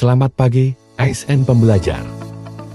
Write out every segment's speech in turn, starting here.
Selamat pagi, ASN pembelajar.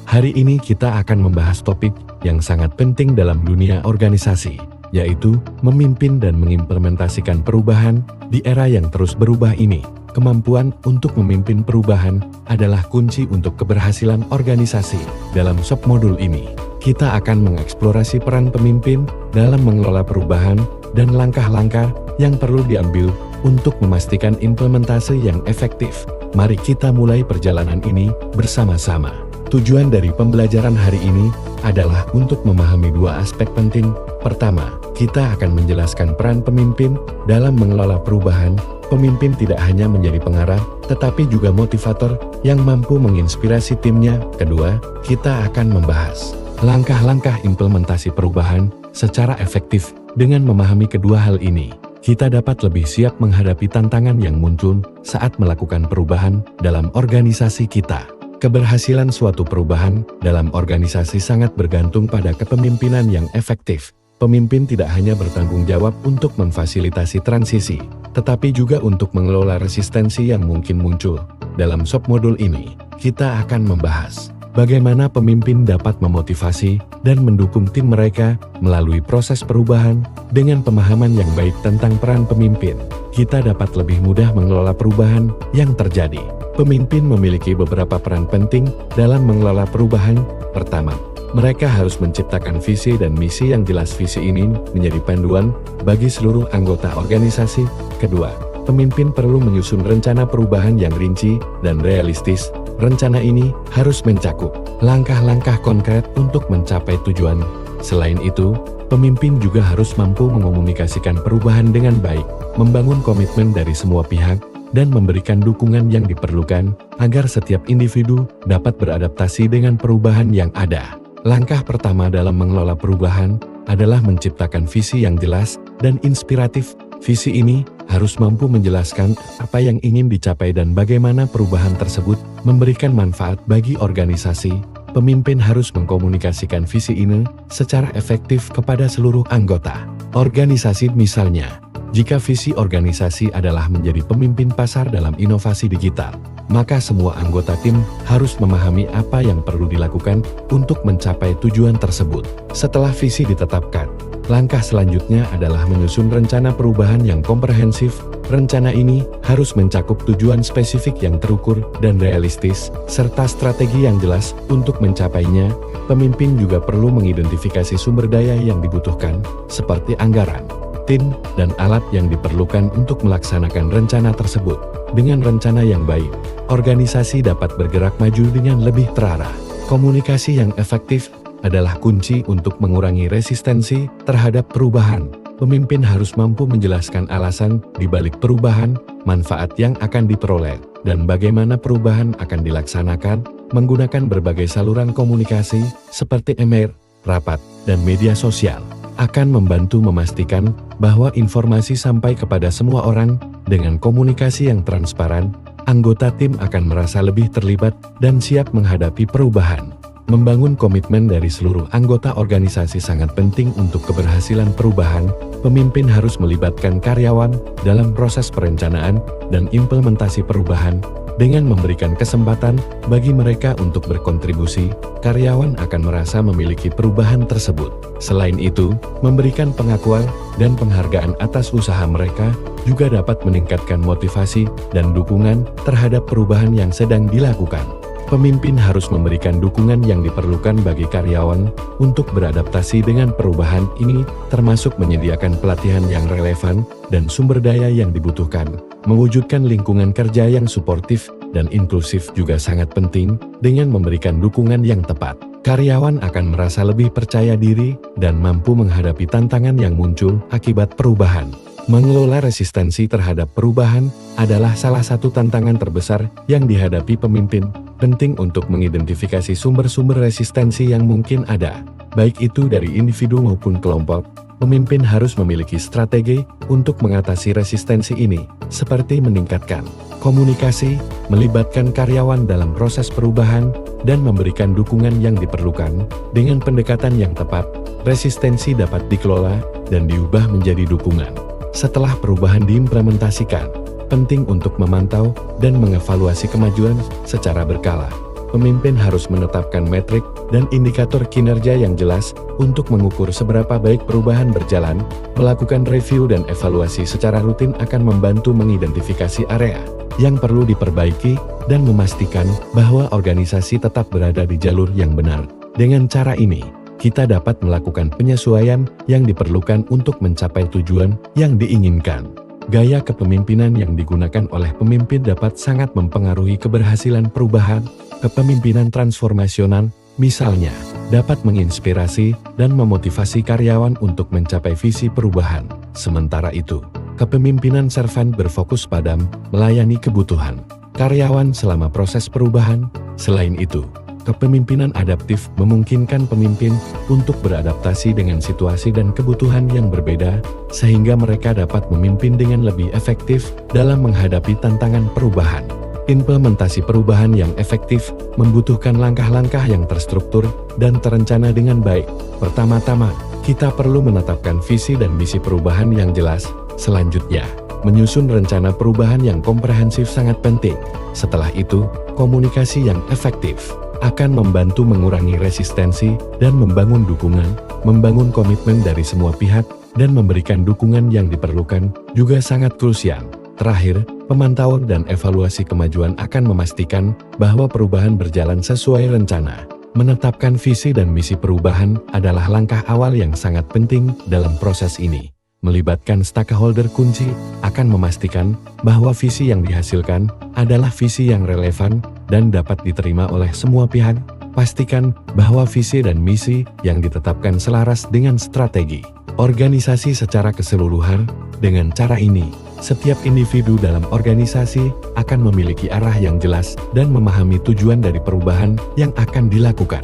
Hari ini kita akan membahas topik yang sangat penting dalam dunia organisasi, yaitu memimpin dan mengimplementasikan perubahan di era yang terus berubah ini. Kemampuan untuk memimpin perubahan adalah kunci untuk keberhasilan organisasi. Dalam submodul ini, kita akan mengeksplorasi peran pemimpin dalam mengelola perubahan dan langkah-langkah yang perlu diambil untuk memastikan implementasi yang efektif. Mari kita mulai perjalanan ini bersama-sama. Tujuan dari pembelajaran hari ini adalah untuk memahami dua aspek penting. Pertama, kita akan menjelaskan peran pemimpin dalam mengelola perubahan. Pemimpin tidak hanya menjadi pengarah, tetapi juga motivator yang mampu menginspirasi timnya. Kedua, kita akan membahas langkah-langkah implementasi perubahan secara efektif. Dengan memahami kedua hal ini, kita dapat lebih siap menghadapi tantangan yang muncul saat melakukan perubahan dalam organisasi kita. Keberhasilan suatu perubahan dalam organisasi sangat bergantung pada kepemimpinan yang efektif. Pemimpin tidak hanya bertanggung jawab untuk memfasilitasi transisi, tetapi juga untuk mengelola resistensi yang mungkin muncul. Dalam submodul ini, kita akan membahas bagaimana pemimpin dapat memotivasi dan mendukung tim mereka melalui proses perubahan. Dengan pemahaman yang baik tentang peran pemimpin, kita dapat lebih mudah mengelola perubahan yang terjadi. Pemimpin memiliki beberapa peran penting dalam mengelola perubahan. Pertama, mereka harus menciptakan visi dan misi yang jelas. Visi ini menjadi panduan bagi seluruh anggota organisasi. Kedua, pemimpin perlu menyusun rencana perubahan yang rinci dan realistis. Rencana ini harus mencakup langkah-langkah konkret untuk mencapai tujuan. Selain itu, pemimpin juga harus mampu mengomunikasikan perubahan dengan baik, membangun komitmen dari semua pihak, dan memberikan dukungan yang diperlukan agar setiap individu dapat beradaptasi dengan perubahan yang ada. Langkah pertama dalam mengelola perubahan adalah menciptakan visi yang jelas dan inspiratif. Visi ini harus mampu menjelaskan apa yang ingin dicapai dan bagaimana perubahan tersebut memberikan manfaat bagi organisasi. Pemimpin harus mengkomunikasikan visi ini secara efektif kepada seluruh anggota organisasi. Misalnya, jika visi organisasi adalah menjadi pemimpin pasar dalam inovasi digital, maka semua anggota tim harus memahami apa yang perlu dilakukan untuk mencapai tujuan tersebut. Setelah visi ditetapkan, langkah selanjutnya adalah menyusun rencana perubahan yang komprehensif. Rencana ini harus mencakup tujuan spesifik yang terukur dan realistis, serta strategi yang jelas untuk mencapainya. Pemimpin juga perlu mengidentifikasi sumber daya yang dibutuhkan, seperti anggaran, tim, dan alat yang diperlukan untuk melaksanakan rencana tersebut. Dengan rencana yang baik, organisasi dapat bergerak maju dengan lebih terarah. Komunikasi yang efektif adalah kunci untuk mengurangi resistensi terhadap perubahan. Pemimpin harus mampu menjelaskan alasan di balik perubahan, manfaat yang akan diperoleh, dan bagaimana perubahan akan dilaksanakan. Menggunakan berbagai saluran komunikasi seperti email, rapat, dan media sosial akan membantu memastikan bahwa informasi sampai kepada semua orang. Dengan komunikasi yang transparan, anggota tim akan merasa lebih terlibat dan siap menghadapi perubahan. Membangun komitmen dari seluruh anggota organisasi sangat penting untuk keberhasilan perubahan. Pemimpin harus melibatkan karyawan dalam proses perencanaan dan implementasi perubahan. Dengan memberikan kesempatan bagi mereka untuk berkontribusi, karyawan akan merasa memiliki perubahan tersebut. Selain itu, memberikan pengakuan dan penghargaan atas usaha mereka juga dapat meningkatkan motivasi dan dukungan terhadap perubahan yang sedang dilakukan. Pemimpin harus memberikan dukungan yang diperlukan bagi karyawan untuk beradaptasi dengan perubahan ini, termasuk menyediakan pelatihan yang relevan dan sumber daya yang dibutuhkan. Mewujudkan lingkungan kerja yang suportif dan inklusif juga sangat penting. Dengan memberikan dukungan yang tepat, karyawan akan merasa lebih percaya diri dan mampu menghadapi tantangan yang muncul akibat perubahan. Mengelola resistensi terhadap perubahan adalah salah satu tantangan terbesar yang dihadapi pemimpin. Penting untuk mengidentifikasi sumber-sumber resistensi yang mungkin ada, baik itu dari individu maupun kelompok. Pemimpin harus memiliki strategi untuk mengatasi resistensi ini, seperti meningkatkan komunikasi, melibatkan karyawan dalam proses perubahan, dan memberikan dukungan yang diperlukan. Dengan pendekatan yang tepat, resistensi dapat dikelola dan diubah menjadi dukungan. Setelah perubahan diimplementasikan, penting untuk memantau dan mengevaluasi kemajuan secara berkala. Pemimpin harus menetapkan metrik dan indikator kinerja yang jelas untuk mengukur seberapa baik perubahan berjalan. Melakukan review dan evaluasi secara rutin akan membantu mengidentifikasi area yang perlu diperbaiki dan memastikan bahwa organisasi tetap berada di jalur yang benar. Dengan cara ini, kita dapat melakukan penyesuaian yang diperlukan untuk mencapai tujuan yang diinginkan. Gaya kepemimpinan yang digunakan oleh pemimpin dapat sangat mempengaruhi keberhasilan perubahan. Kepemimpinan transformasional, misalnya, dapat menginspirasi dan memotivasi karyawan untuk mencapai visi perubahan. Sementara itu, kepemimpinan servant berfokus pada melayani kebutuhan karyawan selama proses perubahan. Selain itu, kepemimpinan adaptif memungkinkan pemimpin untuk beradaptasi dengan situasi dan kebutuhan yang berbeda, sehingga mereka dapat memimpin dengan lebih efektif dalam menghadapi tantangan perubahan. Implementasi perubahan yang efektif membutuhkan langkah-langkah yang terstruktur dan terencana dengan baik. Pertama-tama, kita perlu menetapkan visi dan misi perubahan yang jelas. Selanjutnya, menyusun rencana perubahan yang komprehensif sangat penting. Setelah itu, komunikasi yang efektif akan membantu mengurangi resistensi dan membangun dukungan, membangun komitmen dari semua pihak, dan memberikan dukungan yang diperlukan juga sangat krusial. Terakhir, pemantauan dan evaluasi kemajuan akan memastikan bahwa perubahan berjalan sesuai rencana. Menetapkan visi dan misi perubahan adalah langkah awal yang sangat penting dalam proses ini. Melibatkan stakeholder kunci akan memastikan bahwa visi yang dihasilkan adalah visi yang relevan dan dapat diterima oleh semua pihak. Pastikan bahwa visi dan misi yang ditetapkan selaras dengan strategi organisasi secara keseluruhan. Dengan cara ini, setiap individu dalam organisasi akan memiliki arah yang jelas dan memahami tujuan dari perubahan yang akan dilakukan.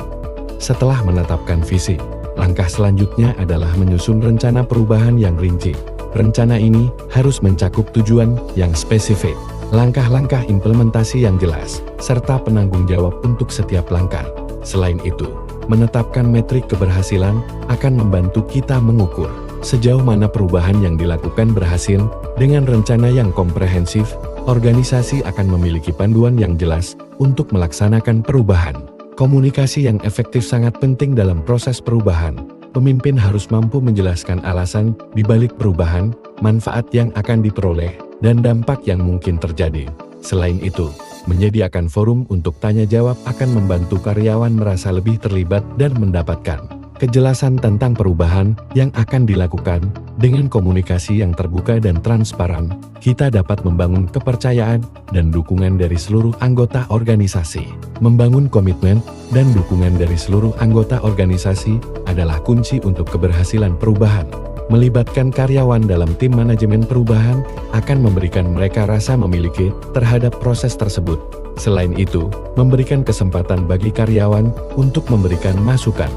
Setelah menetapkan visi, langkah selanjutnya adalah menyusun rencana perubahan yang rinci. Rencana ini harus mencakup tujuan yang spesifik, langkah-langkah implementasi yang jelas, serta penanggung jawab untuk setiap langkah. Selain itu, menetapkan metrik keberhasilan akan membantu kita mengukur sejauh mana perubahan yang dilakukan berhasil. Dengan rencana yang komprehensif, organisasi akan memiliki panduan yang jelas untuk melaksanakan perubahan. Komunikasi yang efektif sangat penting dalam proses perubahan. Pemimpin harus mampu menjelaskan alasan di balik perubahan, manfaat yang akan diperoleh, dan dampak yang mungkin terjadi. Selain itu, menyediakan forum untuk tanya jawab akan membantu karyawan merasa lebih terlibat dan mendapatkan kejelasan tentang perubahan yang akan dilakukan. Dengan komunikasi yang terbuka dan transparan, kita dapat membangun kepercayaan dan dukungan dari seluruh anggota organisasi. Membangun komitmen dan dukungan dari seluruh anggota organisasi adalah kunci untuk keberhasilan perubahan. Melibatkan karyawan dalam tim manajemen perubahan akan memberikan mereka rasa memiliki terhadap proses tersebut. Selain itu, memberikan kesempatan bagi karyawan untuk memberikan masukan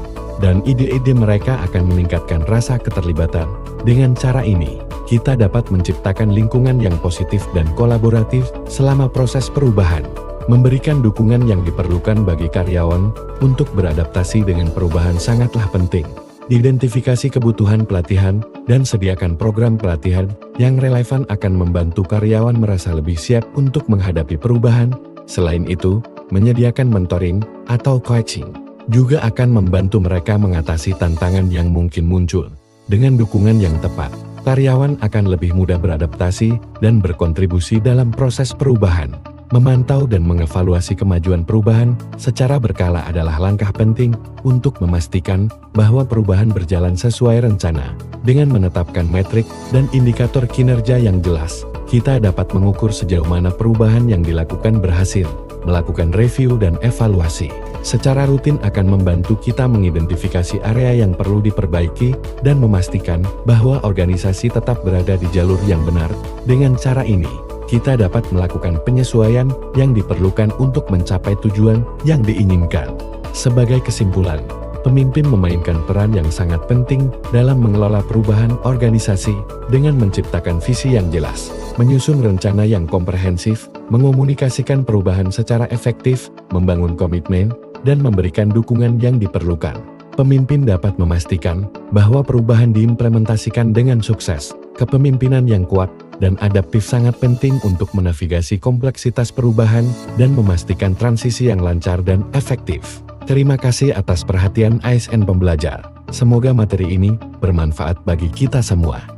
dan ide-ide mereka akan meningkatkan rasa keterlibatan. Dengan cara ini, kita dapat menciptakan lingkungan yang positif dan kolaboratif selama proses perubahan, memberikan dukungan yang diperlukan bagi karyawan untuk beradaptasi dengan perubahan sangatlah penting. Identifikasi kebutuhan pelatihan dan sediakan program pelatihan yang relevan akan membantu karyawan merasa lebih siap untuk menghadapi perubahan. Selain itu, menyediakan mentoring atau coaching juga akan membantu mereka mengatasi tantangan yang mungkin muncul. Dengan dukungan yang tepat, karyawan akan lebih mudah beradaptasi dan berkontribusi dalam proses perubahan. Memantau dan mengevaluasi kemajuan perubahan secara berkala adalah langkah penting untuk memastikan bahwa perubahan berjalan sesuai rencana. Dengan menetapkan metrik dan indikator kinerja yang jelas, kita dapat mengukur sejauh mana perubahan yang dilakukan berhasil. Melakukan review dan evaluasi secara rutin akan membantu kita mengidentifikasi area yang perlu diperbaiki dan memastikan bahwa organisasi tetap berada di jalur yang benar. Dengan cara ini, kita dapat melakukan penyesuaian yang diperlukan untuk mencapai tujuan yang diinginkan. Sebagai kesimpulan, pemimpin memainkan peran yang sangat penting dalam mengelola perubahan organisasi dengan menciptakan visi yang jelas, menyusun rencana yang komprehensif, mengomunikasikan perubahan secara efektif, membangun komitmen, dan memberikan dukungan yang diperlukan. Pemimpin dapat memastikan bahwa perubahan diimplementasikan dengan sukses. Kepemimpinan yang kuat dan adaptif sangat penting untuk menavigasi kompleksitas perubahan dan memastikan transisi yang lancar dan efektif. Terima kasih atas perhatian ASN Pembelajar. Semoga materi ini bermanfaat bagi kita semua.